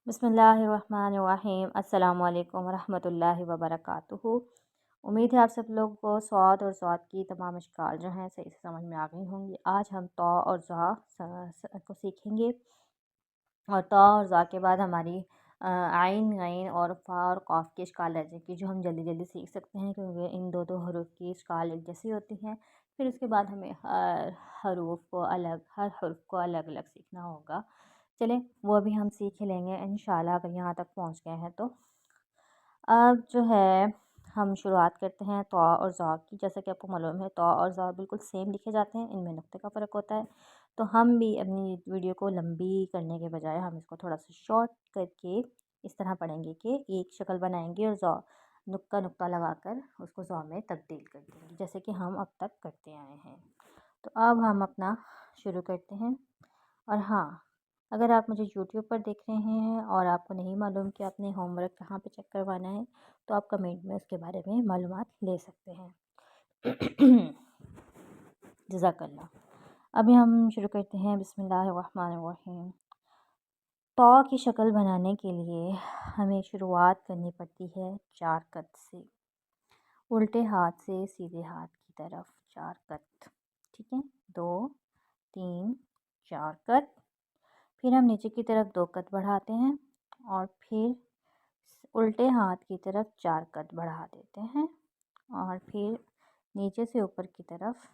बिस्मिल्लाहिर्रहमानिर्रहीम अस्सलामुअलैकुम वरहमतुल्लाहि वबरकातुहू। उम्मीद है आप सब लोग को स्वाद और ज़ात की तमाम अशकाल जो हैं सही से समझ में आ गई होंगी। आज हम तौ और ज़ा को सीखेंगे और तौ और ज़ा के बाद हमारी आइन गैन और फ़ा और क़ाफ़ की अशकाल रह जाएगी जो हम जल्दी जल्दी सीख सकते हैं क्योंकि इन दो हरूफ की अशकाल एक जैसी होती हैं। फिर उसके बाद हमें हर हर्फ को अलग अलग सीखना होगा। चलें वो अभी हम सीख ही लेंगे इंशाल्लाह अगर यहाँ तक पहुँच गए हैं तो। अब जो है हम शुरुआत करते हैं तौ और ज़ा की। जैसा कि आपको मालूम है तौ और ज़ा बिल्कुल सेम लिखे जाते हैं, इनमें नुक्ते का फ़र्क होता है। तो हम भी अपनी वीडियो को लंबी करने के बजाय हम इसको थोड़ा सा शॉर्ट करके इस तरह पढ़ेंगे कि एक शक्ल बनाएंगे और ज़ा नुक्ता नुक्ता लगाकर उसको ज़ा में तब्दील कर देंगे जैसे कि हम अब तक करते आए हैं। तो अब हम अपना शुरू करते हैं। और हाँ, अगर आप मुझे यूट्यूब पर देख रहे हैं और आपको नहीं मालूम कि आपने होमवर्क कहाँ पे चेक करवाना है तो आप कमेंट में उसके बारे में मालूमात ले सकते हैं। जज़ाकल्लाह। अभी हम शुरू करते हैं। बिस्मिल्लाहिर्रहमानिर्रहीम। तौ की शक्ल बनाने के लिए हमें शुरुआत करनी पड़ती है 4 कत से, उल्टे हाथ से सीधे हाथ की तरफ 4 कत। ठीक है, 2 3 4 कत। फिर हम नीचे की तरफ 2 कत बढ़ाते हैं और फिर उल्टे हाथ की तरफ 4 कत बढ़ा देते हैं और फिर नीचे से ऊपर की तरफ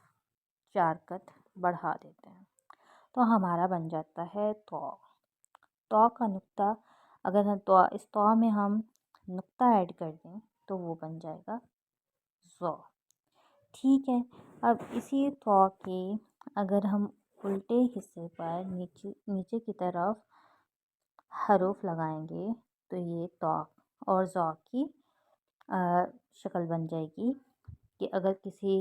4 कत बढ़ा देते हैं। तो हमारा बन जाता है तौ। तौ का नुक्ता, अगर हम तौ इस तौ में हम नुक्ता ऐड कर दें तो वो बन जाएगा ज़ौ। ठीक है, अब इसी तौ के अगर हम उल्टे हिस्से पर नीचे नीचे की तरफ हरूफ लगाएंगे तो ये तौ और ज़ौ की शक्ल बन जाएगी कि अगर किसी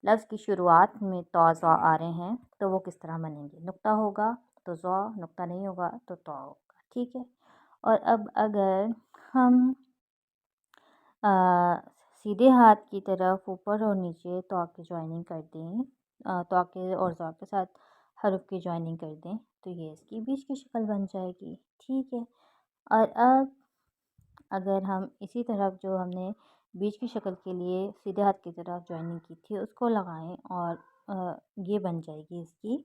लफ्ज़ की शुरुआत में तौ ज़ा आ रहे हैं तो वो किस तरह बनेंगे। नुक्ता होगा तो ज़ौ, नुक्ता नहीं होगा तो तौ होगा। ठीक है, और अब अगर हम सीधे हाथ की तरफ ऊपर और नीचे तौ की जॉइनिंग कर दें, तौ के और ज़ा के साथ हर्फ की जॉइनिंग कर दें तो ये इसकी बीच की शक्ल बन जाएगी। ठीक है, और अब अगर हम इसी तरफ जो हमने बीच की शक्ल के लिए सीधे हाथ की तरफ जॉइनिंग की थी उसको लगाएं और ये बन जाएगी इसकी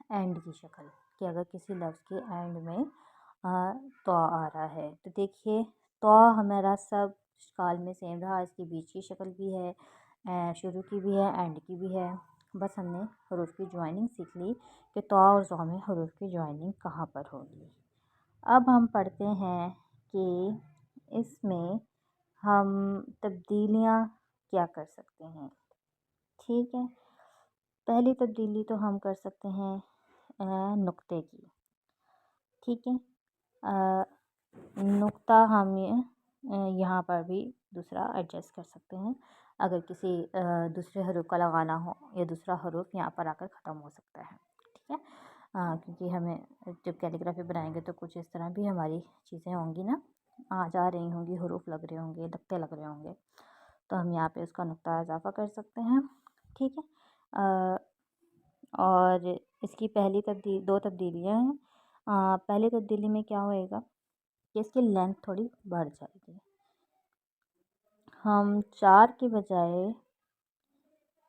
एंड की शक्ल कि अगर किसी लफ्ज़ के एंड में तौ आ रहा है तो देखिए तौ हमारा सब शक्ल में सेम रहा। इसकी बीच की शक्ल भी है, शुरू की भी है, एंड की भी है। बस हमने हरूफ की जॉइनिंग सीख ली कि तौ और ज़ा में हरूफ की जॉइनिंग कहाँ पर होगी। अब हम पढ़ते हैं कि इसमें हम तब्दीलियाँ क्या कर सकते हैं। ठीक है, पहली तब्दीली तो हम कर सकते हैं नुक्ते की। ठीक है, नुक्ता हम यहाँ पर भी दूसरा एडजस्ट कर सकते हैं। अगर किसी दूसरे हरूफ का लगाना हो या दूसरा हरूफ यहाँ पर आकर ख़त्म हो सकता है। ठीक है, क्योंकि हमें जब कैलीग्राफी बनाएंगे तो कुछ इस तरह भी हमारी चीज़ें होंगी ना, आ जा रही होंगी, हरूफ लग रहे होंगे, नुक्ते लग रहे होंगे, तो हम यहाँ पे उसका नुक्ता इजाफा कर सकते हैं। ठीक है, और इसकी दो तब्दीलियाँ हैं। पहली तब्दीली में क्या होएगा कि इसकी लेंथ थोड़ी बढ़ जाएगी। हम 4 के बजाय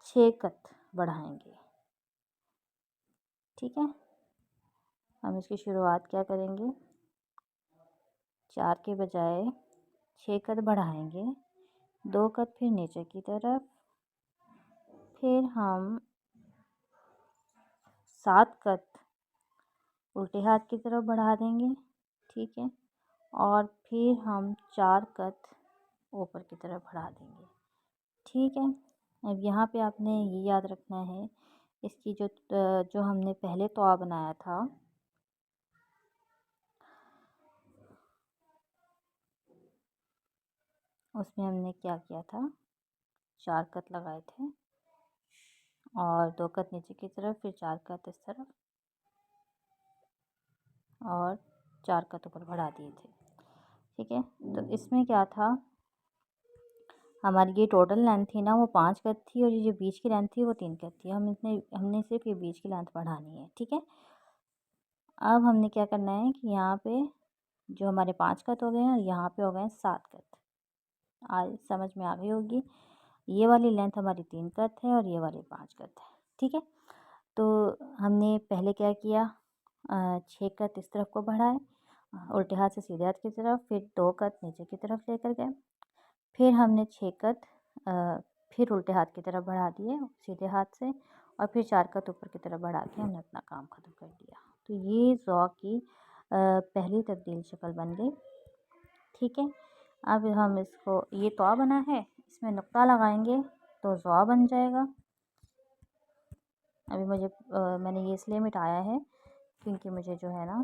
6 कत बढ़ाएंगे। ठीक है, हम इसकी शुरुआत क्या करेंगे, 4 के बजाय 6 कत बढ़ाएंगे, 2 कत फिर नीचे की तरफ, फिर हम 7 कत उल्टे हाथ की तरफ बढ़ा देंगे। ठीक है, और फिर हम 4 कत ऊपर की तरफ बढ़ा देंगे। ठीक है, अब यहाँ पे आपने ये याद रखना है इसकी जो हमने पहले तौआ बनाया था उसमें हमने क्या किया था, 4 कत लगाए थे और 2 कत नीचे की तरफ, फिर 4 कत इस तरफ और 4 कत ऊपर बढ़ा दिए थे। ठीक है, तो इसमें क्या था, हमारी ये टोटल लेंथ थी ना वो 5 कत थी और ये जो बीच की लेंथ थी वो 3 कत थी। हमने सिर्फ ये बीच की लेंथ बढ़ानी है। ठीक है, अब हमने क्या करना है कि यहाँ पे जो हमारे 5 कत हो गए हैं और यहाँ पे हो गए हैं 7 कत। आज समझ में आ गई होगी। ये वाली लेंथ हमारी 3 कत है और ये वाली 5 कत है। ठीक है, तो हमने पहले क्या किया, 6 कत इस तरफ को बढ़ाए, उल्टे हाथ से सीधे हाथ की तरफ, फिर 2 कत नीचे की तरफ लेकर गए, फिर हमने 6 कत फिर उल्टे हाथ की तरफ बढ़ा दिए सीधे हाथ से, और फिर 4 कत ऊपर की तरफ बढ़ा के हमने अपना काम ख़त्म कर दिया। तो ये ज़ौ की पहली तब्दील शक्ल बन गई। ठीक है, अब हम इसको, ये तवा बना है, इसमें नुक्ता लगाएंगे तो ज़ौ बन जाएगा। अभी मुझे मैंने ये इसलिए मिटाया है क्योंकि मुझे जो है ना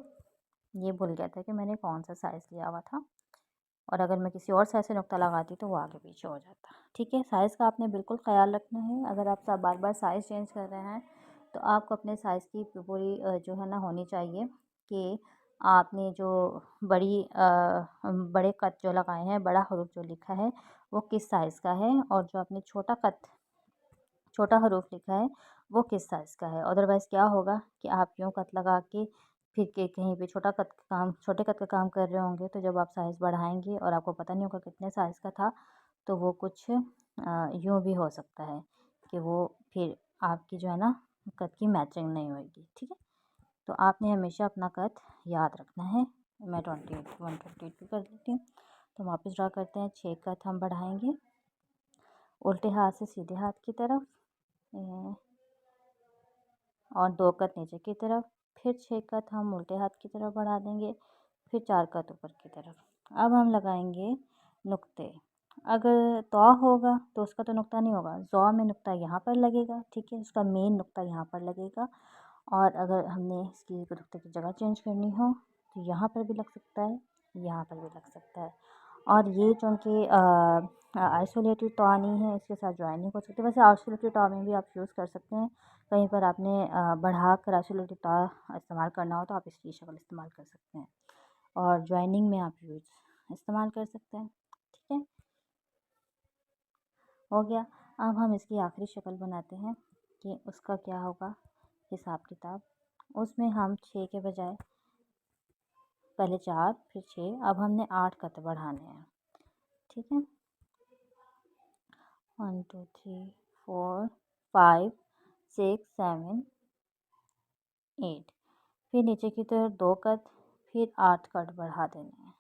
ये भूल गया था कि मैंने कौन सा साइज़ लिया हुआ था, और अगर मैं किसी और साइज़ से नुक्ता लगाती तो वो आगे पीछे हो जाता। ठीक है, साइज़ का आपने बिल्कुल ख़्याल रखना है। अगर आप बार बार साइज़ चेंज कर रहे हैं तो आपको अपने साइज़ की पूरी जो है ना होनी चाहिए कि आपने जो बड़े कट जो लगाए हैं, बड़ा हरूफ जो लिखा है वो किस साइज़ का है, और जो आपने छोटा हरूफ लिखा है वो किस साइज़ का है। अदरवाइज़ क्या होगा कि आप यूँ कत लगा के फिर के कहीं पे छोटे कट का काम कर रहे होंगे, तो जब आप साइज़ बढ़ाएंगे और आपको पता नहीं होगा कितने साइज़ का था, तो वो कुछ यूँ भी हो सकता है कि वो फिर आपकी जो है ना कट की मैचिंग नहीं होएगी। ठीक है, तो आपने हमेशा अपना कट याद रखना है। मैं 128 भी कर देती हूँ। तो वापस ड्रा करते हैं। 6 कट हम बढ़ाएंगे उल्टे हाथ से सीधे हाथ की तरफ, और 2 कत नीचे की तरफ, फिर 6 कत हम उल्टे हाथ की तरफ बढ़ा देंगे, फिर 4 कत ऊपर की तरफ। अब हम लगाएंगे नुक्ते। अगर तौ होगा तो उसका तो नुक्ता नहीं होगा, ज़ौ में नुक्ता यहाँ पर लगेगा। ठीक है, उसका मेन नुक्ता यहाँ पर लगेगा। और अगर हमने इसकी नुक्ते की जगह चेंज करनी हो तो यहाँ पर भी लग सकता है, यहाँ पर भी लग सकता है। और ये चूँकि आइसोलेटेड तौ नहीं है, इसके साथ जॉइन नहीं हो सकते। वैसे आइसोलेटेड तौ में भी आप यूज़ कर सकते हैं। कहीं पर आपने बढ़ा कर आइसोलेटेड तौ इस्तेमाल करना हो तो आप इसकी शक्ल इस्तेमाल कर सकते हैं, और जॉइनिंग में आप यूज़ इस्तेमाल कर सकते हैं। ठीक है, हो गया। अब हम इसकी आखिरी शक्ल बनाते हैं कि उसका क्या होगा हिसाब किताब। उसमें हम 6 के बजाय पहले 4 फिर 6, अब हमने 8 कत बढ़ाने हैं। ठीक है, 1 2 3 4 5 6 7 8, फिर नीचे की तरफ 2 कत, फिर 8 कट बढ़ा देने हैं।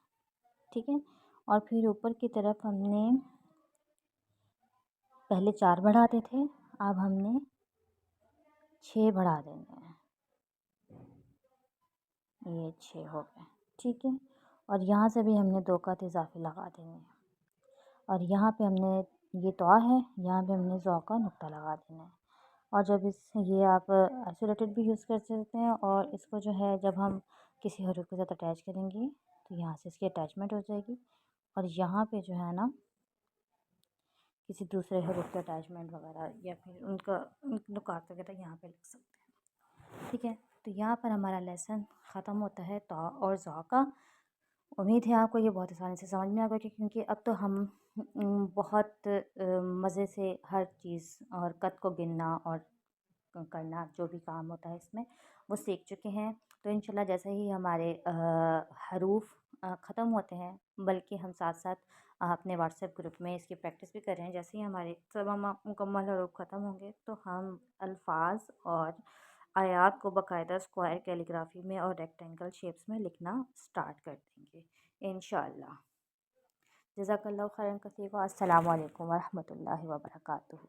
ठीक है, और फिर ऊपर की तरफ हमने पहले 4 बढ़ाते थे, अब हमने 6 बढ़ा देने हैं। ये 6 हो गए। ठीक है, और यहाँ से भी हमने 2 कत इजाफे लगा देने हैं, और यहाँ पे हमने, ये तौ है, यहाँ पे हमने ज़ौ का नुक्ता लगा देना है। और जब ये आप आइसोलेटेड भी यूज़ कर सकते हैं, और इसको जो है जब हम किसी हरूफ के साथ अटैच करेंगे तो यहाँ से इसकी अटैचमेंट हो जाएगी, और यहाँ पे जो है ना किसी दूसरे हरूफ के अटैचमेंट वगैरह या फिर उनका नुकात वगैरह यहाँ पे लग सकते हैं। ठीक है, तो यहाँ पर हमारा लेसन ख़त्म होता है तौ और ज़ौ का। उम्मीद है आपको ये बहुत आसानी से समझ में आ गया, क्योंकि अब तो हम बहुत मज़े से हर चीज़ और कद को गिनना और करना जो भी काम होता है इसमें वो सीख चुके हैं। तो इंशाल्लाह जैसे ही हमारे हरूफ ख़त्म होते हैं, बल्कि हम साथ साथ अपने व्हाट्सएप ग्रुप में इसकी प्रैक्टिस भी कर रहे हैं। जैसे ही हमारे सब हम मुकम्मल हरूफ ख़त्म होंगे तो हम अल्फाज और आयात को बाकायदा स्क्वायर कैलीग्राफी में और रेक्टेंगल शेप्स में लिखना स्टार्ट कर देंगे इंशाअल्लाह। जज़ाकल्लाहु खैरन कसीरा। अस्सलामु अलैकुम वरहमतुल्लाहि वबरकातुहू।